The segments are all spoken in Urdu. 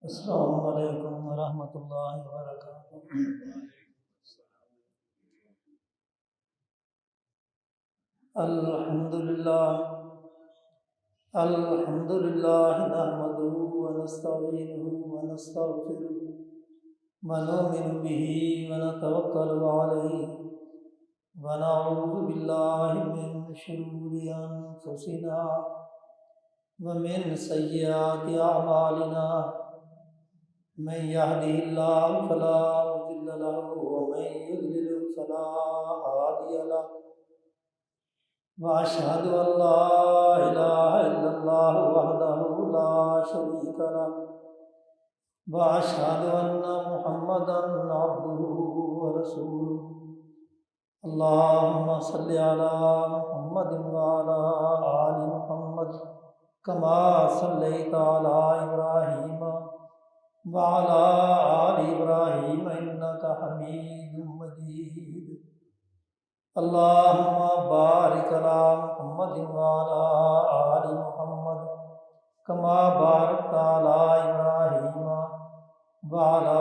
السلام علیکم ورحمۃ اللہ وبرکاتہ۔ الحمد للہ نحمده ونستعینه ونستغفره ونؤمن به ونتوکل علیہ ونعوذ باللہ من شرور انفسنا ومن سیئات اعمالنا، من يهده الله فلا مضل له ومن يضلل فلا هادي له، وأشهد أن لا إله إلا الله وحده لا شريك له، وأشهد أن محمدا عبده ورسوله۔ اللهم صل على محمد وعلى آل محمد كما صليت على إبراهيم وعلى آل إبراهيم إنك حميد مجيد۔ اللهم بارك على محمد وعلى آل محمد كما باركت على إبراهيم وعلى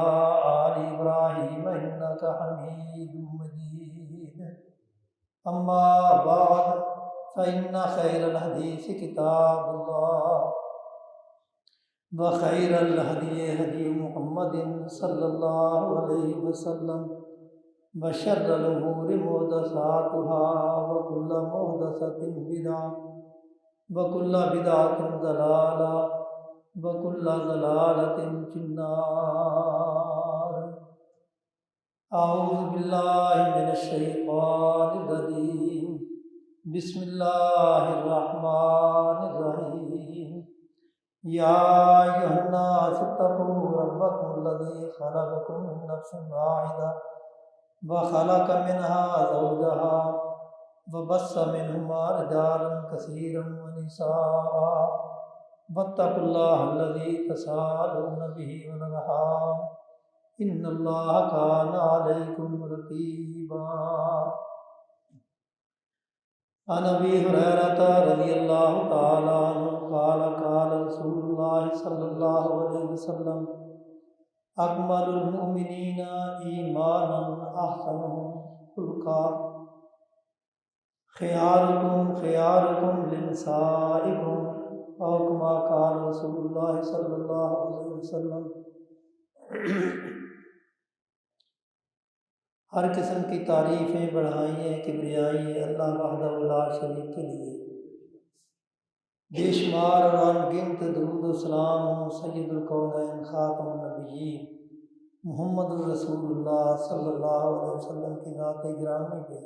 آل إبراهيم إنك حميد مجيد۔ أما بعد فإن خير الحديث كتاب الله، وخير الهدي هدي محمد صلى الله عليه وسلم، وشر الأمور محدثاتها، وكل محدثة بدعة، وكل بدعة ضلالة، وكل ضلالة في النار۔ أعوذ بالله من الشيطان الرجيم، بسم الله الرحمن الرحيم۔ يا أيها الناس اتقوا ربكم الذي خلقكم من نفس واحدة وخلق منها زوجها وبث منهما رجالا كثيرا ونساء، واتقوا الله الذي تساءلون به والأرحام إن الله كان عليكم رقيبا۔ عن أبي هريرة رضي الله تعالى عنه قال قال رسول الله صلى الله عليه وسلم: أكمل المؤمنين إيمانا أحسنهم خلقا، خياركم خياركم لنسائكم، أو كما قال رسول الله صلى الله عليه وسلم۔ ہر قسم کی تعریفیں بڑھائیں کبریائی اللہ وحدہ لا شریک کے لیے، بے شمار اور انگنت درود و سلام ہوں سید الکونین خاتم النبیین محمد الرسول اللہ صلی اللہ علیہ وسلم کی ذات گرامی پہ۔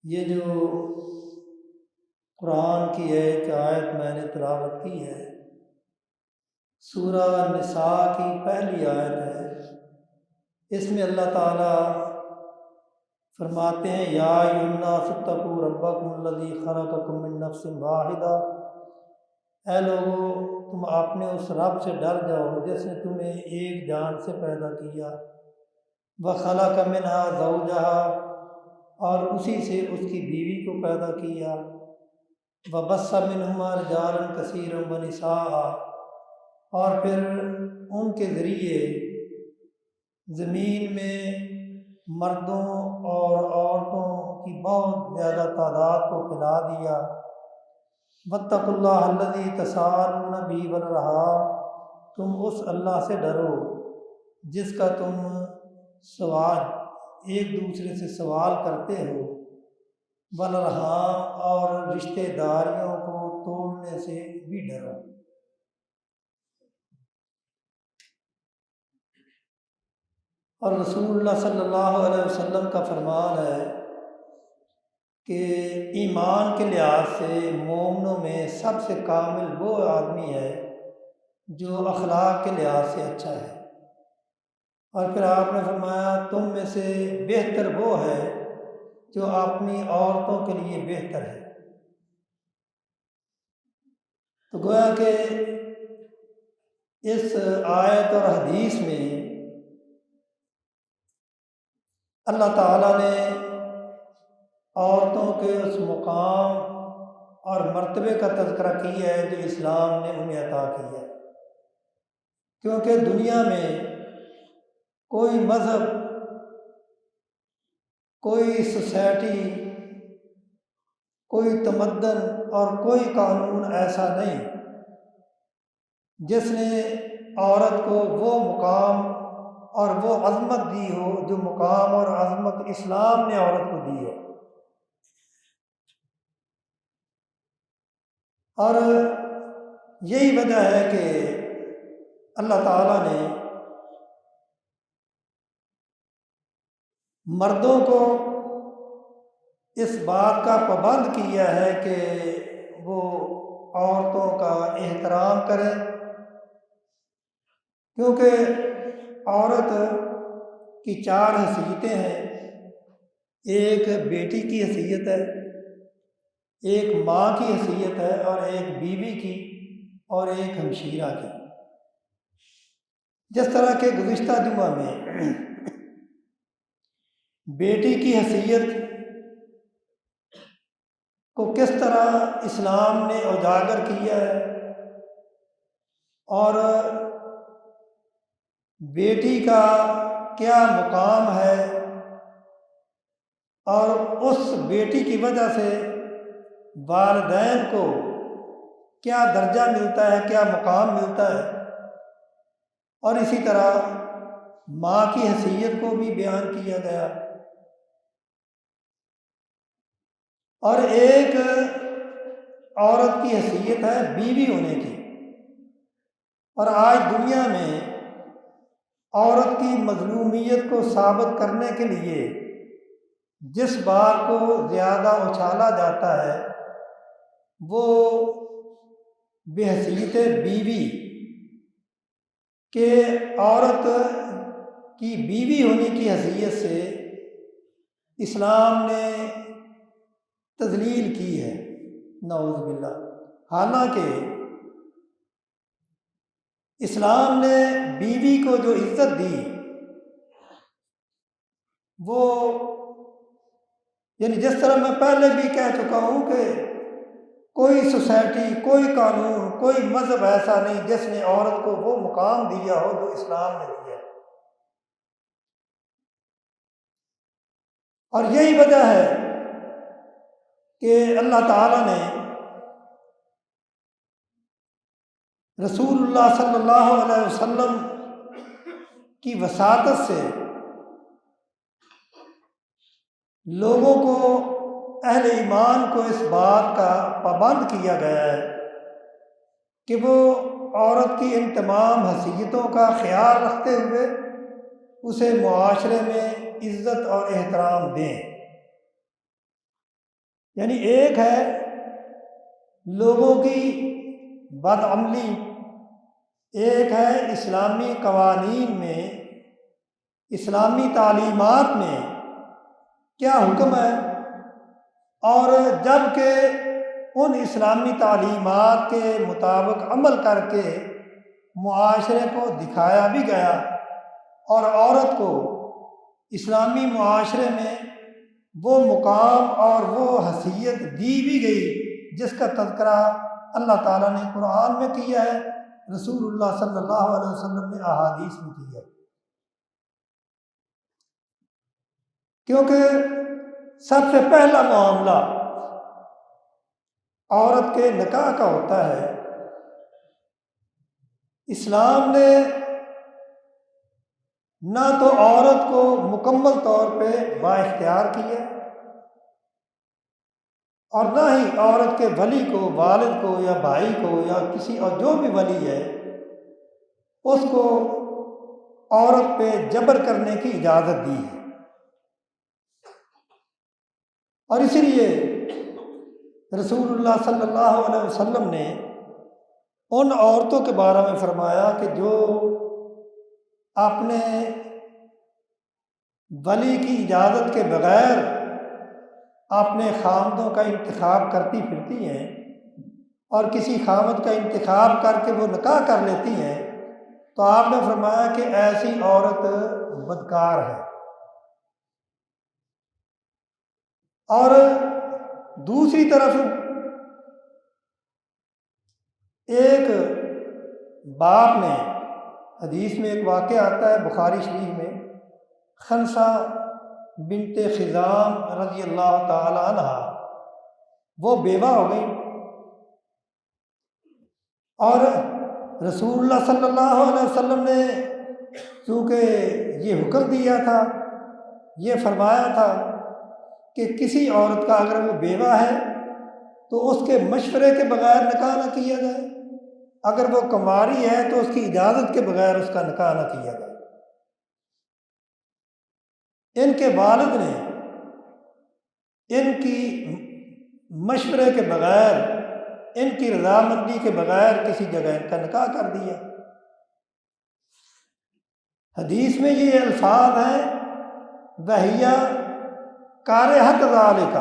یہ جو قرآن کی ایک آیت میں نے تلاوت کی ہے، سورہ نساء کی پہلی آیت ہے۔ اس میں اللہ تعالیٰ فرماتے ہیں: یا ایھا الناس اتقوا ربکم الذی خلقکم من نفس واحدہ، اے لوگو تم اپنے اس رب سے ڈر جاؤ جس نے تمہیں ایک جان سے پیدا کیا، وخلق منہا زوجہا، اور اسی سے اس کی بیوی کو پیدا کیا، وبث منہما رجالا کثیرا ونساء، اور پھر ان کے ذریعے زمین میں مردوں اور عورتوں کی بہت زیادہ تعداد کو پھیلا دیا۔ واتقوا اللہ الذی تساءلون بہ والارحام، تم اس اللہ سے ڈرو جس کا تم سوال ایک دوسرے سے سوال کرتے ہو، والارحام، اور رشتہ داریوں کو توڑنے سے بھی ڈرو۔ اور رسول اللہ صلی اللہ علیہ وسلم کا فرمان ہے کہ ایمان کے لحاظ سے مومنوں میں سب سے کامل وہ آدمی ہے جو اخلاق کے لحاظ سے اچھا ہے، اور پھر آپ نے فرمایا تم میں سے بہتر وہ ہے جو اپنی عورتوں کے لیے بہتر ہے۔ تو گویا کہ اس آیت اور حدیث میں اللہ تعالیٰ نے عورتوں کے اس مقام اور مرتبے کا تذکرہ کیا ہے جو اسلام نے انہیں عطا کیا ہے۔ کیونکہ دنیا میں کوئی مذہب، کوئی سوسائٹی، کوئی تمدن اور کوئی قانون ایسا نہیں جس نے عورت کو وہ مقام اور وہ عظمت دی ہو جو مقام اور عظمت اسلام نے عورت کو دی ہے۔ اور یہی وجہ ہے کہ اللہ تعالیٰ نے مردوں کو اس بات کا پابند کیا ہے کہ وہ عورتوں کا احترام کریں، کیونکہ عورت کی 4 حیثیتیں ہیں۔ ایک بیٹی کی حیثیت ہے، ایک ماں کی حیثیت ہے، اور ایک بیوی کی، اور ایک ہمشیرہ کی۔ جس طرح کہ گزشتہ جمعہ میں بیٹی کی حیثیت کو کس طرح اسلام نے اجاگر کیا ہے، اور بیٹی کا کیا مقام ہے، اور اس بیٹی کی وجہ سے والدین کو کیا درجہ ملتا ہے، کیا مقام ملتا ہے، اور اسی طرح ماں کی حیثیت کو بھی بیان کیا گیا۔ اور ایک عورت کی حیثیت ہے بیوی ہونے کی، اور آج دنیا میں عورت کی مظلومیت کو ثابت کرنے کے لیے جس بات کو زیادہ اچھالا جاتا ہے وہ بحیثیت بیوی کہ عورت کی بیوی ہونے کی حیثیت سے اسلام نے تذلیل کی ہے، نعوذ باللہ۔ حالانکہ اسلام نے بیوی کو جو عزت دی وہ یعنی جس طرح میں پہلے بھی کہہ چکا ہوں کہ کوئی سوسائٹی، کوئی قانون، کوئی مذہب ایسا نہیں جس نے عورت کو وہ مقام دیا ہو جو اسلام نے دیا ہے۔ اور یہی وجہ ہے کہ اللہ تعالیٰ نے رسول اللہ صلی اللہ علیہ وسلم کی وساطت سے لوگوں کو، اہل ایمان کو اس بات کا پابند کیا گیا ہے کہ وہ عورت کی ان تمام حیثیتوں کا خیال رکھتے ہوئے اسے معاشرے میں عزت اور احترام دیں۔ یعنی ایک ہے لوگوں کی بدعملی، ایک ہے اسلامی قوانین میں، اسلامی تعلیمات میں کیا حکم ہے، اور جب کہ ان اسلامی تعلیمات کے مطابق عمل کر کے معاشرے کو دکھایا بھی گیا اور عورت کو اسلامی معاشرے میں وہ مقام اور وہ حیثیت دی بھی گئی جس کا تذکرہ اللہ تعالیٰ نے قرآن میں کیا ہے، رسول اللہ صلی اللہ علیہ وسلم نے احادیث میں کیا ہے۔ کیونکہ سب سے پہلا معاملہ عورت کے نکاح کا ہوتا ہے۔ اسلام نے نہ تو عورت کو مکمل طور پہ بااختیار کیا اور نہ ہی عورت کے ولی کو، والد کو یا بھائی کو یا کسی اور جو بھی ولی ہے اس کو عورت پہ جبر کرنے کی اجازت دی ہے۔ اور اسی لیے رسول اللہ صلی اللہ علیہ وسلم نے ان عورتوں کے بارے میں فرمایا کہ جو اپنے ولی کی اجازت کے بغیر اپنے خامدوں کا انتخاب کرتی پھرتی ہیں اور کسی خامد کا انتخاب کر کے وہ نکاح کر لیتی ہیں تو آپ نے فرمایا کہ ایسی عورت بدکار ہے۔ اور دوسری طرف ایک باپ نے حدیث میں ایک واقعہ آتا ہے بخاری شریف میں، خنسہ بنت خزام رضی اللہ تعالی عنہ وہ بیوہ ہو گئی، اور رسول اللہ صلی اللہ علیہ وسلم نے چونکہ یہ حکم دیا تھا، یہ فرمایا تھا کہ کسی عورت کا اگر وہ بیوہ ہے تو اس کے مشورے کے بغیر نکاح نہ کیا جائے، اگر وہ کنواری ہے تو اس کی اجازت کے بغیر اس کا نکاح نہ کیا جائے۔ ان کے والد نے ان کی مشورے کے بغیر، ان کی رضامندی کے بغیر کسی جگہ ان کا نکاح کر دیا۔ حدیث میں یہ الفاظ ہیں وَهِيَ كَارِهَةُ ذَلِكَ،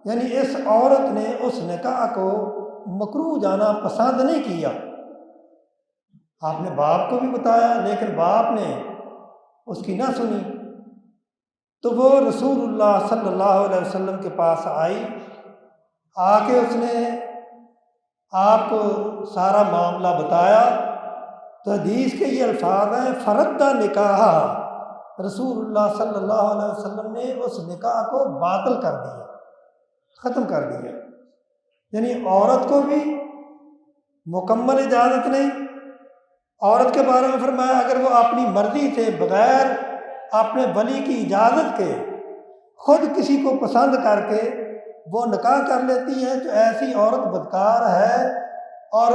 یعنی اس عورت نے اس نکاح کو مکروہ جانا پسند نہیں کیا۔ آپ نے باپ کو بھی بتایا لیکن باپ نے اس کی نہ سنی، تو وہ رسول اللہ صلی اللہ علیہ وسلم کے پاس آئی، آ کے اس نے آپ کو سارا معاملہ بتایا، تو حدیث کے یہ الفاظ ہیں فَرَدَّ نِکَاحَ، رسول اللہ صلی اللہ علیہ وسلم نے اس نکاح کو باطل کر دیا، ختم کر دیا۔ یعنی عورت کو بھی مکمل اجازت نہیں، عورت کے بارے میں فرمایا اگر وہ اپنی مرضی سے بغیر اپنے ولی کی اجازت کے خود کسی کو پسند کر کے وہ نکاح کر لیتی ہے تو ایسی عورت بدکار ہے، اور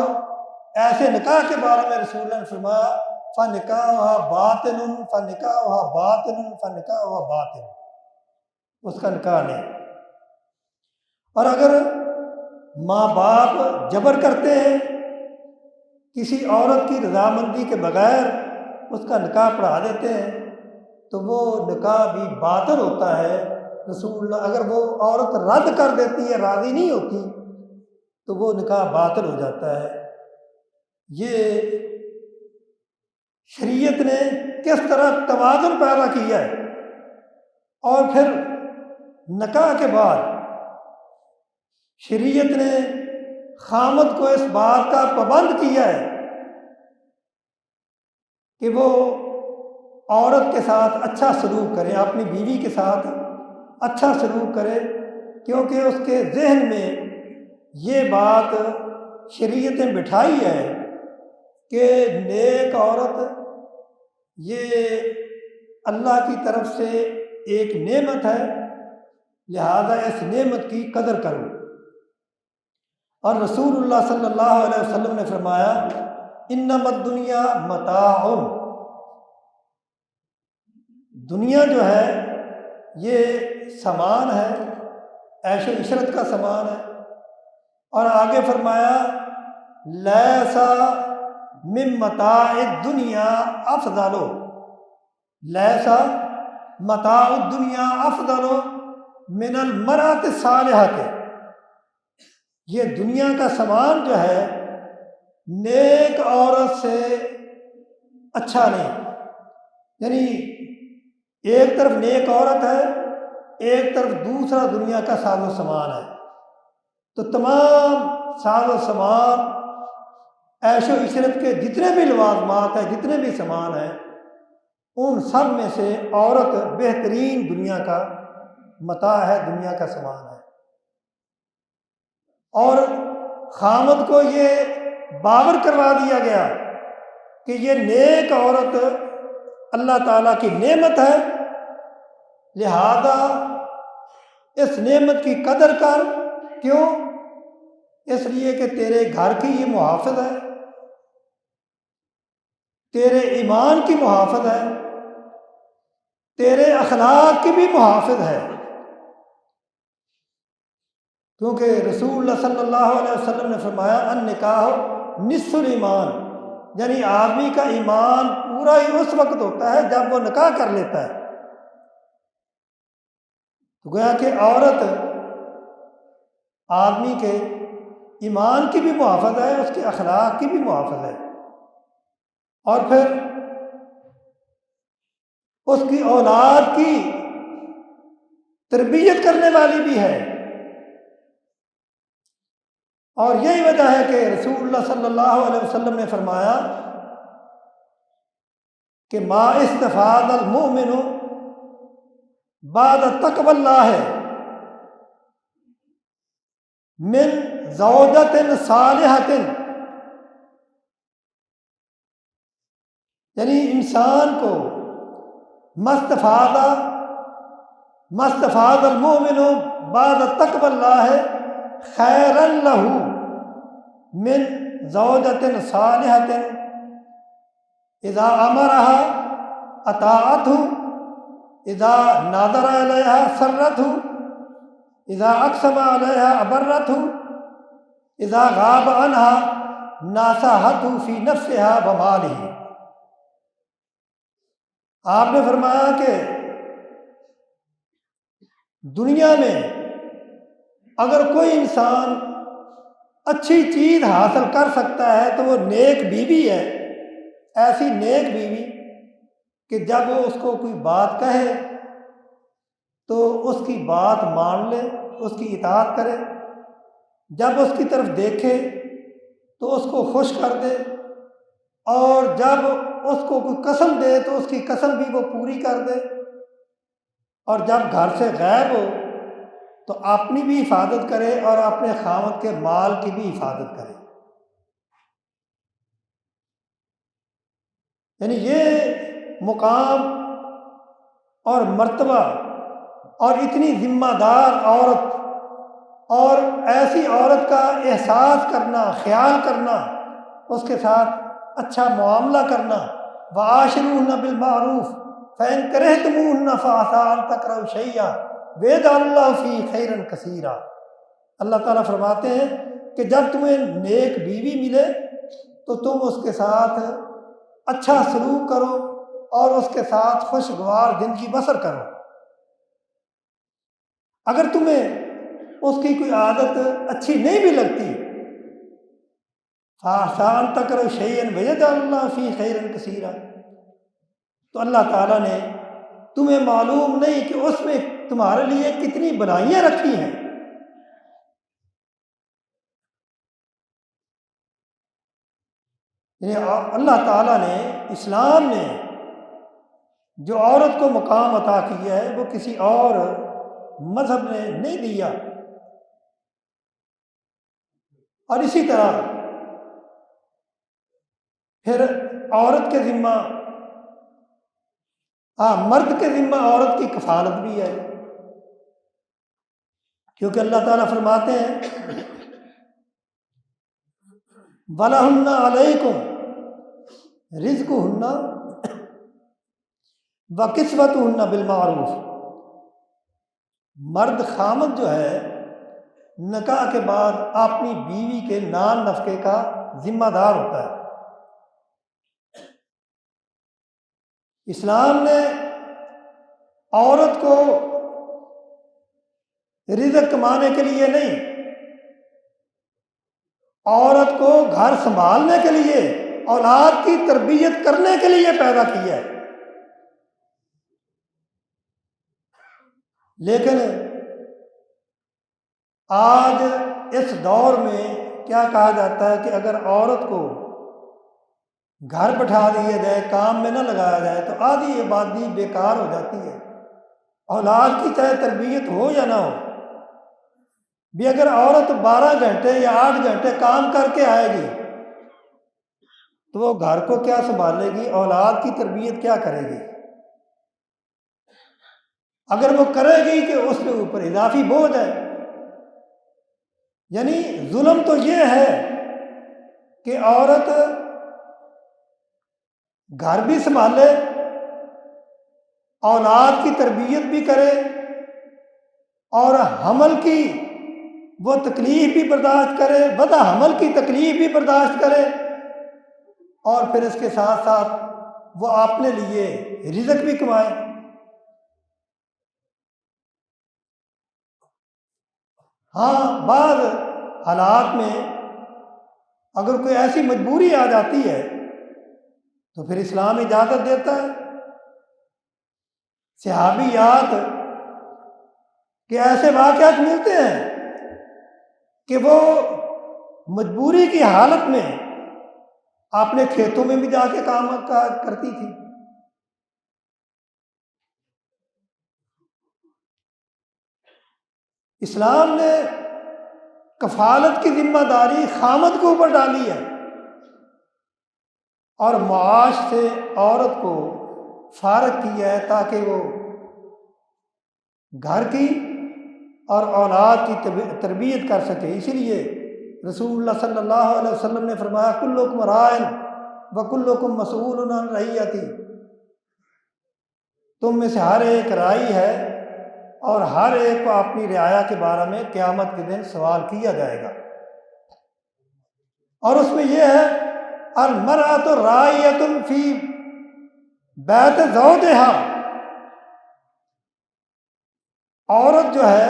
ایسے نکاح کے بارے میں رسول اللہ نے فرمایا فَنِكَاحُهَا بَاطِلٌ فَنِكَاحُهَا بَاطِلٌ فَنِكَاحُهَا بَاطِلٌ، اس کا نکاح نہیں۔ اور اگر ماں باپ جبر کرتے ہیں کسی عورت کی رضامندی کے بغیر اس کا نکاح پڑھا دیتے ہیں تو وہ نکاح بھی باطل ہوتا ہے۔ رسول اللہ اگر وہ عورت رد کر دیتی ہے، راضی نہیں ہوتی، تو وہ نکاح باطل ہو جاتا ہے۔ یہ شریعت نے کس طرح توازن پیدا کیا ہے، اور پھر نکاح کے بعد شریعت نے خامد کو اس بات کا پابند کیا ہے کہ وہ عورت کے ساتھ اچھا سلوک کرے، اپنی بیوی کے ساتھ اچھا سلوک کرے، کیونکہ اس کے ذہن میں یہ بات شریعت نے بٹھائی ہے کہ نیک عورت یہ اللہ کی طرف سے ایک نعمت ہے، لہذا اس نعمت کی قدر کرو۔ اور رسول اللہ صلی اللہ علیہ وسلم نے فرمایا انما الدنیا متاع، دنیا جو ہے یہ سامان ہے، عیش و عشرت کا سامان ہے۔ اور آگے فرمایا لیس من متاع الدنیا افضل، لیس متاع الدنیا افضل من المرأة الصالحة، یہ دنیا کا سامان جو ہے نیک عورت سے اچھا نہیں۔ یعنی ایک طرف نیک عورت ہے، ایک طرف دوسرا دنیا کا ساز و سامان ہے، تو تمام ساز و سامان عیش و عشرت کے جتنے بھی لوازمات ہیں، جتنے بھی سامان ہیں، ان سب میں سے عورت بہترین دنیا کا متاع ہے، دنیا کا سامان ہے۔ اور خامد کو یہ باور کروا دیا گیا کہ یہ نیک عورت اللہ تعالیٰ کی نعمت ہے، لہذا اس نعمت کی قدر کر۔ کیوں؟ اس لیے کہ تیرے گھر کی یہ محافظ ہے، تیرے ایمان کی محافظ ہے، تیرے اخلاق کی بھی محافظ ہے۔ کیونکہ رسول اللہ صلی اللہ علیہ وسلم نے فرمایا النکاح نصف الایمان، یعنی آدمی کا ایمان پورا ہی اس وقت ہوتا ہے جب وہ نکاح کر لیتا ہے۔ تو گویا کہ عورت آدمی کے ایمان کی بھی محافظ ہے، اس کے اخلاق کی بھی محافظ ہے، اور پھر اس کی اولاد کی تربیت کرنے والی بھی ہے۔ اور یہی وجہ ہے کہ رسول اللہ صلی اللہ علیہ وسلم نے فرمایا کہ ما استفاد المؤمن بعد تقوی اللہ من زوجۃ صالحۃ، یعنی انسان کو مستفاد المؤمن بعد تقوی اللہ خیرا لہ من زوجۃ صالحۃ اذا امرها اطاعته، اذا ناظر علیها سرته، اذا اقسم علیها ابرته، اذا غاب عنها ناصحته فی نفسها وماله۔ آپ نے فرمایا کہ دنیا میں اگر کوئی انسان اچھی چیز حاصل کر سکتا ہے تو وہ نیک بیوی ہے، ایسی نیک بیوی کہ جب وہ اس کو کوئی بات کہے تو اس کی بات مان لے، اس کی اطاعت کرے، جب اس کی طرف دیکھے تو اس کو خوش کر دے، اور جب اس کو کوئی قسم دے تو اس کی قسم بھی وہ پوری کر دے، اور جب گھر سے غائب ہو تو اپنی بھی حفاظت کرے اور اپنے خاوند کے مال کی بھی حفاظت کرے۔ یعنی یہ مقام اور مرتبہ اور اتنی ذمہ دار عورت، اور ایسی عورت کا احساس کرنا، خیال کرنا، اس کے ساتھ اچھا معاملہ کرنا، وعاشروہن بالمعروف فإن کرہتموہن فعسیٰ ان تکرہوا شیئا ویجعل اللہ فیہ خیرا کثیرا۔ اللہ تعالیٰ فرماتے ہیں کہ جب تمہیں نیک بیوی ملے تو تم اس کے ساتھ اچھا سلوک کرو اور اس کے ساتھ خوشگوار زندگی بسر کرو۔ اگر تمہیں اس کی کوئی عادت اچھی نہیں بھی لگتی، فَعَسَىٰ أَن تَكْرَهُوا شَيْئًا وَيَجْعَلَ اللَّهُ فِيهِ خَيْرًا كَثِيرًا، تو اللہ تعالیٰ نے تمہیں معلوم نہیں کہ اس میں تمہارے لیے کتنی بھلائیاں رکھی ہیں۔ یعنی اللہ تعالیٰ نے، اسلام نے جو عورت کو مقام عطا کیا ہے وہ کسی اور مذہب نے نہیں دیا۔ اور اسی طرح پھر عورت کے ذمہ، مرد کے ذمہ عورت کی کفالت بھی ہے، کیونکہ اللہ تعالیٰ فرماتے ہیں وَلَهُنَّ عَلَيْكُمْ رِزْقُهُنَّ وَكِسْوَتُهُنَّ بِالْمَعْرُوفِ۔ مرد خامد جو ہے نکاح کے بعد اپنی بیوی کے نان نفقے کا ذمہ دار ہوتا ہے۔ اسلام نے عورت کو رزق کمانے کے لیے نہیں، عورت کو گھر سنبھالنے کے لیے، اولاد کی تربیت کرنے کے لیے پیدا کیا ہے۔ لیکن آج اس دور میں کیا کہا جاتا ہے کہ اگر عورت کو گھر بٹھا دیا جائے، کام میں نہ لگایا جائے تو آدھی آبادی بیکار ہو جاتی ہے۔ اولاد کی چاہے تربیت ہو یا نہ ہو بھی، اگر عورت 12 گھنٹے یا 8 گھنٹے کام کر کے آئے گی تو وہ گھر کو کیا سنبھالے گی، اولاد کی تربیت کیا کرے گی؟ اگر وہ کرے گی کہ اس کے اوپر اضافی بوجھ ہے۔ یعنی ظلم تو یہ ہے کہ عورت گھر بھی سنبھالے، اولاد کی تربیت بھی کرے، اور حمل کی وہ تکلیف بھی برداشت کرے، وضع حمل کی تکلیف بھی برداشت کرے، اور پھر اس کے ساتھ ساتھ وہ اپنے لیے رزق بھی کمائے۔ ہاں، بعض حالات میں اگر کوئی ایسی مجبوری آ جاتی ہے تو پھر اسلام اجازت دیتا ہے۔ صحابیات کے ایسے واقعات ملتے ہیں کہ وہ مجبوری کی حالت میں اپنے کھیتوں میں بھی جا کے کام کرتی تھی، اسلام نے کفالت کی ذمہ داری خامد کے اوپر ڈالی ہے، اور معاش سے عورت کو فارغ کیا ہے تاکہ وہ گھر کی اور اولاد کی تربیت کر سکے۔ اسی لیے رسول اللہ صلی اللہ علیہ وسلم نے فرمایا کلکم رائن وکلکم مسئول عن رعیتی، تم میں سے ہر ایک رائی ہے اور ہر ایک کو اپنی رعایا کے بارے میں قیامت کے دن سوال کیا جائے گا۔ اور اس میں یہ ہے المرأۃ راعیۃ فی بیت زوجہا، عورت جو ہے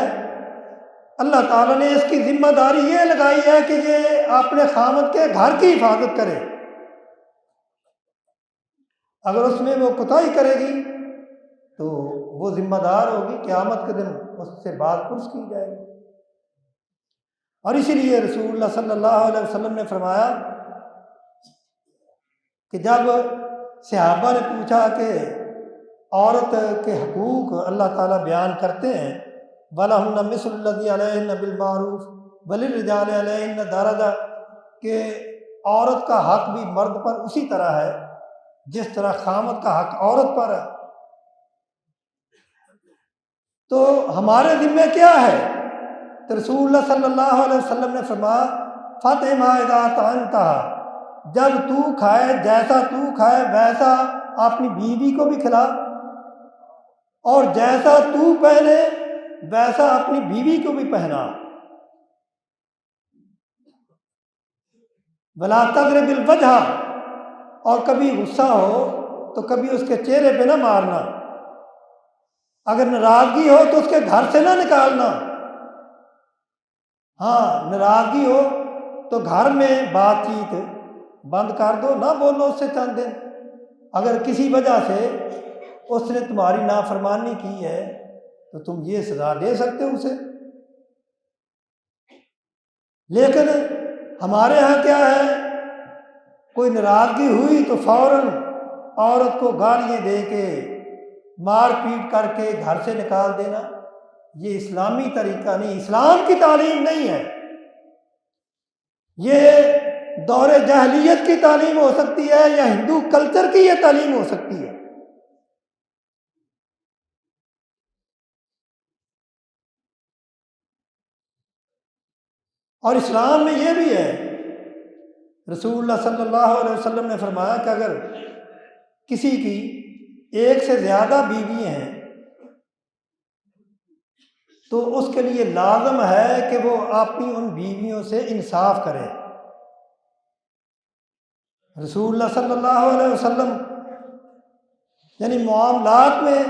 اللہ تعالیٰ نے اس کی ذمہ داری یہ لگائی ہے کہ یہ اپنے خامد کے گھر کی حفاظت کرے، اگر اس میں وہ کوتاہی کرے گی تو وہ ذمہ دار ہوگی، قیامت کے دن اس سے بات پرس کی جائے گی۔ اور اسی لیے رسول اللہ صلی اللہ علیہ وسلم نے فرمایا کہ جب صحابہ نے پوچھا کہ عورت کے حقوق اللہ تعالیٰ بیان کرتے ہیں وَلَهُنَّ مِثْلُ الَّذِي عَلَيْهِنَّ بِالْمَعْرُوفِ وَلِلرِّجَالِ عَلَيْهِنَّ دَرَجَةٌ، کہ عورت کا حق بھی مرد پر اسی طرح ہے جس طرح خامد کا حق عورت پر ہے۔ تو ہمارے ذمہ کیا ہے؟ تو رسول اللہ صلی اللہ علیہ وسلم نے فرمایا فَاطِعْ مَا إِذَا طَعَمْتَ، جب تو کھائے، جیسا تو کھائے ویسا اپنی بیوی کو بھی کھلا، اور جیسا تو پہنے ویسا اپنی بیوی کو بھی پہنا۔ وَلَا تَضْرِبِ الْوَجْهَ، اور کبھی غصہ ہو تو کبھی اس کے چہرے پہ نہ مارنا، اگر ناراضگی ہو تو اس کے گھر سے نہ نکالنا۔ ہاں ناراضگی ہو تو گھر میں بات چیت بند کر دو، نہ بولو اس سے چند دن۔ اگر کسی وجہ سے اس نے تمہاری نافرمانی کی ہے تو تم یہ سزا دے سکتے ہو اسے۔ لیکن ہمارے ہاں کیا ہے، کوئی ناراضگی ہوئی تو فوراً عورت کو گالیاں دے کے مار پیٹ کر کے گھر سے نکال دینا، یہ اسلامی طریقہ نہیں، اسلام کی تعلیم نہیں ہے۔ یہ دور جاہلیت کی تعلیم ہو سکتی ہے یا ہندو کلچر کی یہ تعلیم ہو سکتی ہے۔ اور اسلام میں یہ بھی ہے، رسول اللہ صلی اللہ علیہ وسلم نے فرمایا کہ اگر کسی کی ایک سے زیادہ بیوی ہیں تو اس کے لیے لازم ہے کہ وہ اپنی ان بیویوں سے انصاف کرے۔ رسول اللہ صلی اللہ علیہ وسلم یعنی معاملات میں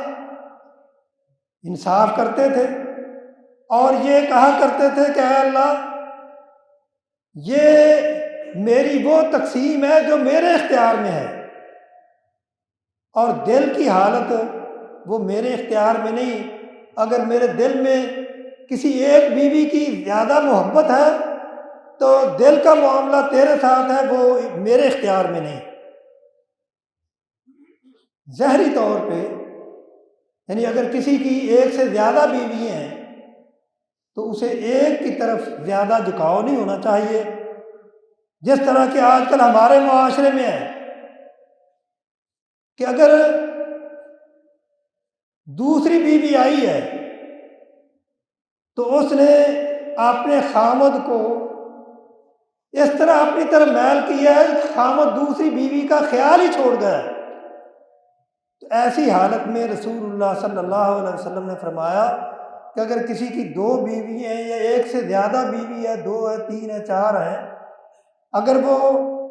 انصاف کرتے تھے، اور یہ کہا کرتے تھے کہ اے اللہ، یہ میری وہ تقسیم ہے جو میرے اختیار میں ہے، اور دل کی حالت وہ میرے اختیار میں نہیں۔ اگر میرے دل میں کسی ایک بیوی کی زیادہ محبت ہے تو دل کا معاملہ تیرے ساتھ ہے، وہ میرے اختیار میں نہیں۔ ظاہری طور پہ یعنی اگر کسی کی ایک سے زیادہ بیوی ہیں تو اسے ایک کی طرف زیادہ جھکاؤ نہیں ہونا چاہیے، جس طرح کہ آج کل ہمارے معاشرے میں ہے کہ اگر دوسری بیوی آئی ہے تو اس نے اپنے خامد کو اس طرح اپنی طرف میل کیا ہے، خامد دوسری بیوی کا خیال ہی چھوڑ گیا۔ تو ایسی حالت میں رسول اللہ صلی اللہ علیہ وسلم نے فرمایا کہ اگر کسی کی دو بیوی ہیں یا ایک سے زیادہ بیوی ہے، دو ہے، تین ہے، چار ہیں، اگر وہ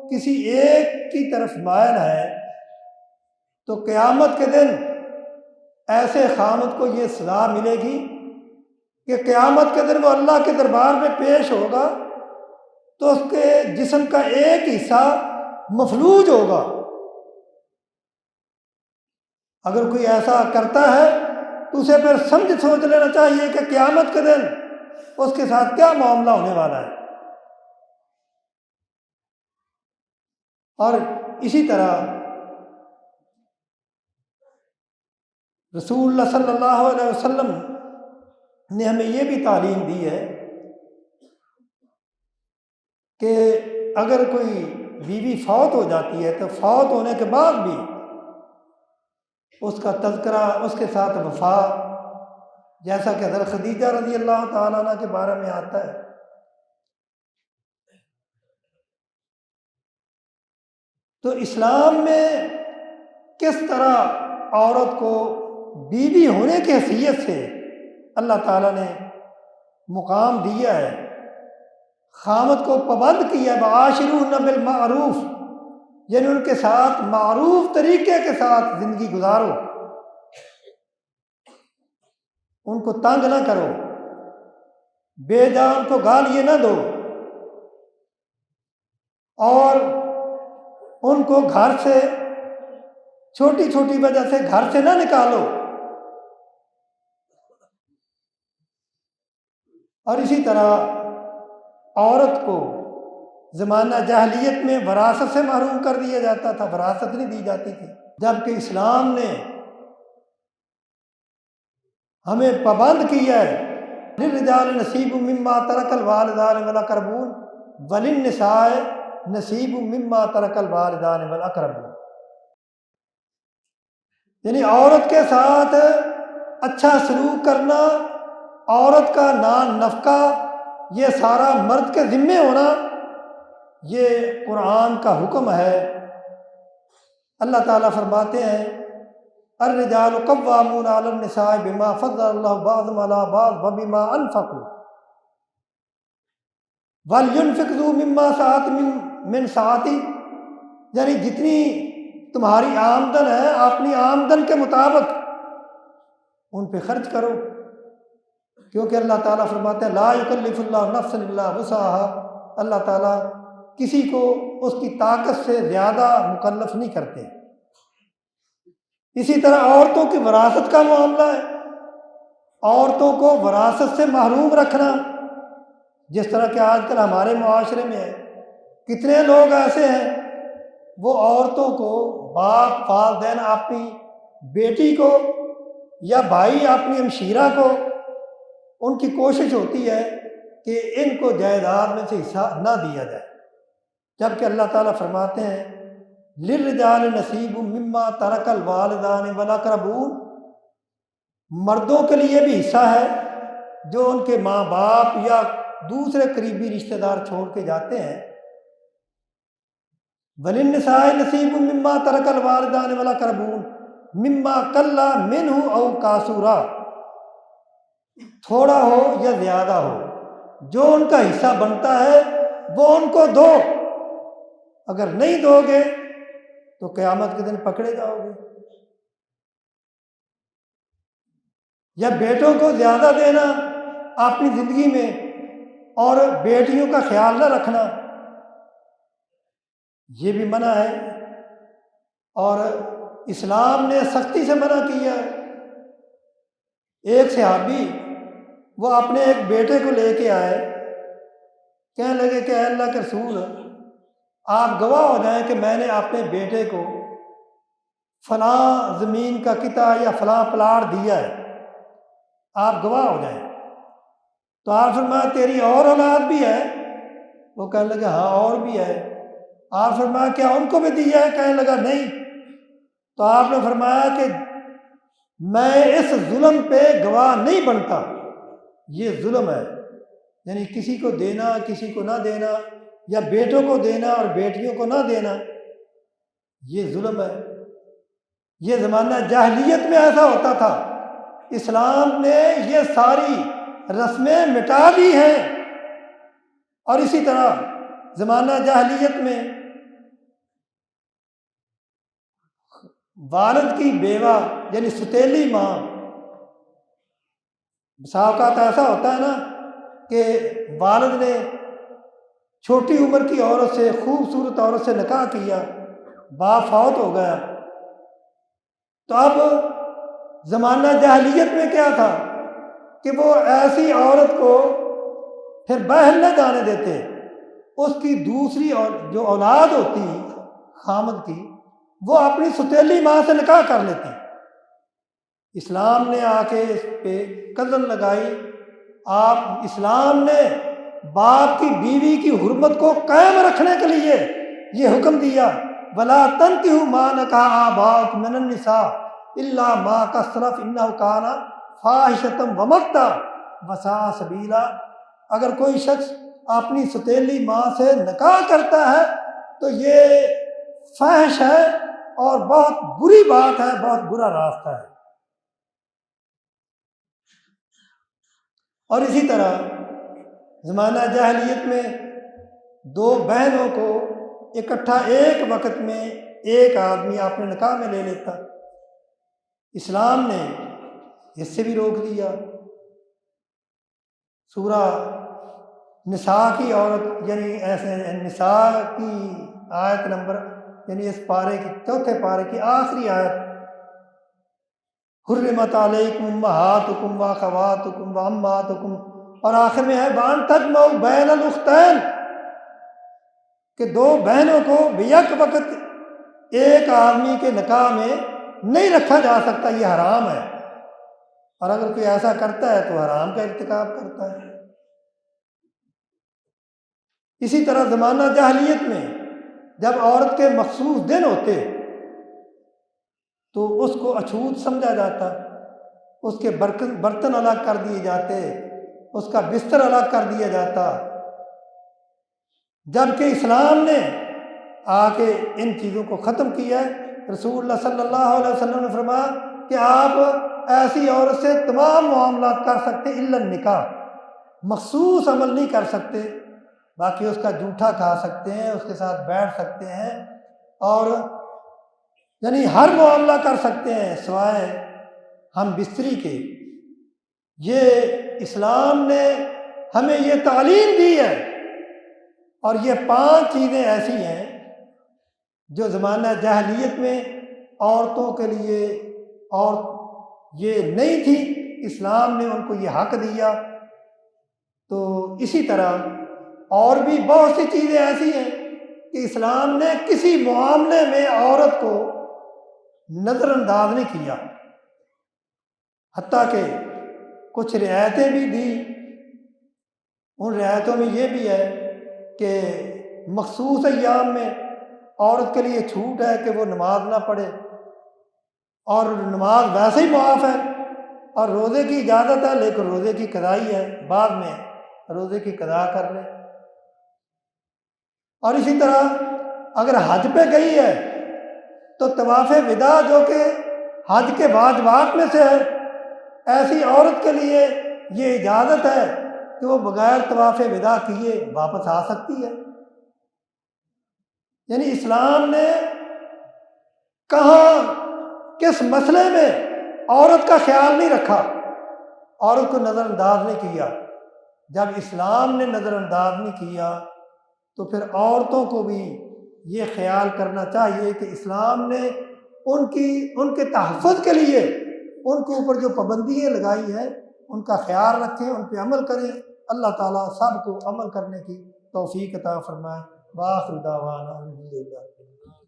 کسی ایک کی طرف مائل ہے تو قیامت کے دن ایسے خامد کو یہ سزا ملے گی کہ قیامت کے دن وہ اللہ کے دربار میں پیش ہوگا تو اس کے جسم کا ایک حصہ مفلوج ہوگا۔ اگر کوئی ایسا کرتا ہے تو اسے پھر سمجھ سوچ لینا چاہیے کہ قیامت کے دن اس کے ساتھ کیا معاملہ ہونے والا ہے۔ اور اسی طرح رسول اللہ صلی اللہ علیہ وسلم نے ہمیں یہ بھی تعلیم دی ہے کہ اگر کوئی بیوی فوت ہو جاتی ہے تو فوت ہونے کے بعد بھی اس کا تذکرہ، اس کے ساتھ وفا، جیسا کہ حضرت خدیجہ رضی اللہ تعالیٰ عنہ کے بارے میں آتا ہے۔ تو اسلام میں کس طرح عورت کو بیوی ہونے کی حیثیت سے اللہ تعالیٰ نے مقام دیا ہے، خامد کو پابند کیا ہے، وعاشروہن بالمعروف، یعنی ان کے ساتھ معروف طریقے کے ساتھ زندگی گزارو، ان کو تنگ نہ کرو، بے جان کو گالیاں نہ دو، اور ان کو گھر سے چھوٹی چھوٹی وجہ سے گھر سے نہ نکالو۔ اور اسی طرح عورت کو زمانہ جاہلیت میں وراثت سے محروم کر دیا جاتا تھا، وراثت نہیں دی جاتی تھی، جبکہ اسلام نے ہمیں پابند کیا ہے، للرجال نصیب مما ترک الوالدان والاقربون وللنساء نصیب مما ترک الوالدان والاقربون، یعنی عورت کے ساتھ اچھا سلوک کرنا، عورت کا نان نفقہ یہ سارا مرد کے ذمے ہونا، یہ قرآن کا حکم ہے۔ اللہ تعالیٰ فرماتے ہیں الرجال قوامون علی النساء بما فضل اللہ بعضهم علی بعض وبما انفقوا ولینفق ذو مما سعۃ من سعتی، یعنی جتنی تمہاری آمدن ہے اپنی آمدن کے مطابق ان پہ خرچ کرو، کیونکہ اللہ تعالیٰ فرماتے ہیں لا یکلف اللہ نفسا الا وسعها، اللہ تعالیٰ کسی کو اس کی طاقت سے زیادہ مکلف نہیں کرتے۔ اسی طرح عورتوں کی وراثت کا معاملہ ہے، عورتوں کو وراثت سے محروم رکھنا، جس طرح کہ آج کل ہمارے معاشرے میں ہے، کتنے لوگ ایسے ہیں وہ عورتوں کو، باپ والدین اپنی بیٹی کو یا بھائی اپنی ہمشیرہ کو، ان کی کوشش ہوتی ہے کہ ان کو جائیداد میں سے حصہ نہ دیا جائے، جبکہ اللہ تعالیٰ فرماتے ہیں للرجال نصیب مما ترک الوالدان والاقربون، مردوں کے لیے بھی حصہ ہے جو ان کے ماں باپ یا دوسرے قریبی رشتہ دار چھوڑ کے جاتے ہیں، وللنساء نصیب مما ترک الوالدان والاقربون مما قل منہ او کاسورا، تھوڑا ہو یا زیادہ ہو جو ان کا حصہ بنتا ہے وہ ان کو دو، اگر نہیں دو گے تو قیامت کے دن پکڑے جاؤ گے۔ یا بیٹوں کو زیادہ دینا اپنی زندگی میں اور بیٹیوں کا خیال نہ رکھنا، یہ بھی منع ہے، اور اسلام نے سختی سے منع کیا ہے۔ ایک صحابی وہ اپنے ایک بیٹے کو لے کے آئے، کہنے لگے کہ اے اللہ کے رسول، آپ گواہ ہو جائیں کہ میں نے اپنے بیٹے کو فلاں زمین کا قطعہ یا فلاں پلاٹ دیا ہے، آپ گواہ ہو جائیں۔ تو آپ فرمایا تیری اور اولاد بھی ہے؟ وہ کہنے لگا ہاں اور بھی ہے۔ آپ فرمایا کیا ان کو بھی دیا ہے؟ کہنے لگا نہیں۔ تو آپ نے فرمایا کہ میں اس ظلم پہ گواہ نہیں بنتا، یہ ظلم ہے، یعنی کسی کو دینا کسی کو نہ دینا، یا بیٹوں کو دینا اور بیٹیوں کو نہ دینا، یہ ظلم ہے۔ یہ زمانہ جاہلیت میں ایسا ہوتا تھا، اسلام نے یہ ساری رسمیں مٹا دی ہیں۔ اور اسی طرح زمانہ جاہلیت میں والد کی بیوہ یعنی ستیلی ماں، بسا اوقات ایسا ہوتا ہے نا کہ والد نے چھوٹی عمر کی عورت سے، خوبصورت عورت سے نکاح کیا، باپ فوت ہو گیا، تو اب زمانہ جاہلیت میں کیا تھا کہ وہ ایسی عورت کو پھر باہر نہ جانے دیتے، اس کی دوسری جو اولاد ہوتی خامد کی، وہ اپنی ستیلی ماں سے نکاح کر لیتی۔ اسلام نے آ کے اس پہ قدم لگائی آپ اسلام نے باپ کی بیوی کی حرمت کو قائم رکھنے کے لیے یہ حکم دیا، وَلَا تَنكِحُوا مَا نَكَحَ آبَاؤُكُم مِّنَ النِّسَاءِ إِلَّا مَا قَدْ سَلَفَ إِنَّهُ كَانَ فَاحِشَةً وَمَقْتًا وَسَاءَ سَبِيلًا۔ اگر کوئی شخص اپنی ستیلی ماں سے نکاح کرتا ہے تو یہ فحش ہے اور بہت بری بات ہے، بہت برا راستہ ہے۔ اور اسی طرح زمانہ جاہلیت میں دو بہنوں کو اکٹھا ایک وقت میں ایک آدمی اپنے نکاح میں لے لیتا، اسلام نے اس سے بھی روک دیا۔ سورہ نساء کی عورت یعنی ایسے نساء کی آیت نمبر یعنی اس پارے کی چوتھے پارے کی آخری آیت، حرمت علیکم امہاتکم واخواتکم وعماتکم، اور آخر میں ہے وان تجمعوا بین الاختین، کہ دو بہنوں کو بیک وقت ایک آدمی کے نکاح میں نہیں رکھا جا سکتا، یہ حرام ہے، اور اگر کوئی ایسا کرتا ہے تو حرام کا ارتکاب کرتا ہے۔ اسی طرح زمانہ جاہلیت میں جب عورت کے مخصوص دن ہوتے تو اس کو اچھوت سمجھا جاتا، اس کے برتن الگ کر دیے جاتے، اس کا بستر الگ کر دیا جاتا، جبکہ اسلام نے آ کے ان چیزوں کو ختم کیا ہے۔ رسول اللہ صلی اللہ علیہ وسلم نے فرمایا کہ آپ ایسی عورت سے تمام معاملات کر سکتے الا النکاح، مخصوص عمل نہیں کر سکتے، باقی اس کا جوٹا کھا سکتے ہیں، اس کے ساتھ بیٹھ سکتے ہیں، اور یعنی ہر معاملہ کر سکتے ہیں سوائے ہم بستری کے۔ یہ اسلام نے ہمیں یہ تعلیم دی ہے، اور یہ 5 چیزیں ایسی ہیں جو زمانہ جاہلیت میں عورتوں کے لیے اور یہ نہیں تھی، اسلام نے ان کو یہ حق دیا۔ تو اسی طرح اور بھی بہت سی چیزیں ایسی ہیں کہ اسلام نے کسی معاملے میں عورت کو نظر انداز نہیں کیا، حتیٰ کہ کچھ رعایتیں بھی دی۔ ان رعایتوں میں یہ بھی ہے کہ مخصوص ایام میں عورت کے لیے چھوٹ ہے کہ وہ نماز نہ پڑھے، اور نماز ویسے ہی معاف ہے، اور روزے کی اجازت ہے لیکن روزے کی قضائی ہے، بعد میں روزے کی قضا کر لے۔ اور اسی طرح اگر حج پہ گئی ہے تو طواف وداع جو کہ حج کے واجبات میں سے ہے، ایسی عورت کے لیے یہ اجازت ہے کہ وہ بغیر طواف وداع کیے واپس آ سکتی ہے۔ یعنی اسلام نے کہاں کس مسئلے میں عورت کا خیال نہیں رکھا، عورت کو نظر انداز نہیں کیا۔ جب اسلام نے نظر انداز نہیں کیا تو پھر عورتوں کو بھی یہ خیال کرنا چاہیے کہ اسلام نے ان کے تحفظ کے لیے ان کے اوپر جو پابندیاں لگائی ہیں ان کا خیال رکھیں، ان پہ عمل کریں۔ اللہ تعالیٰ سب کو عمل کرنے کی توفیق عطا فرمائے۔ وآخر دعوانا الحمدللہ۔